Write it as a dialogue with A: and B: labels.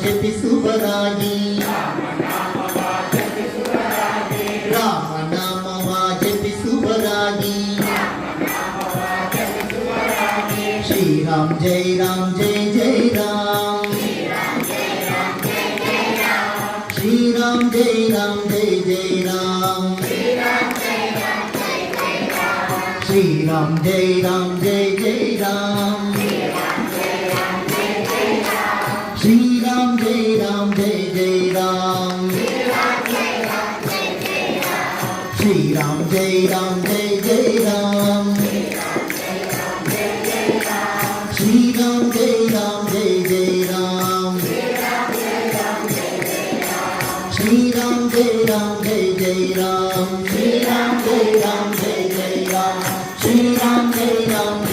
A: ಜಪಿಸುವರಾಗಿ ರಾಮನಾಮವ ಜಪಿಸುವರಾಗಿ Shriram Jai Ram Jai Jai Ram Shriram Jai Ram Jai Jai Ram Shriram Jai Ram Jai Jai Ram Shriram Jai Ram Jai Jai Ram Shriram Jai Ram Jai Jai Ram Shriram Jai Ram Jai Jai Ram Shriram Jai Ram Jai Jai Ram Shriram Jai Ram Jai Jai Ram Shriram Jai Ram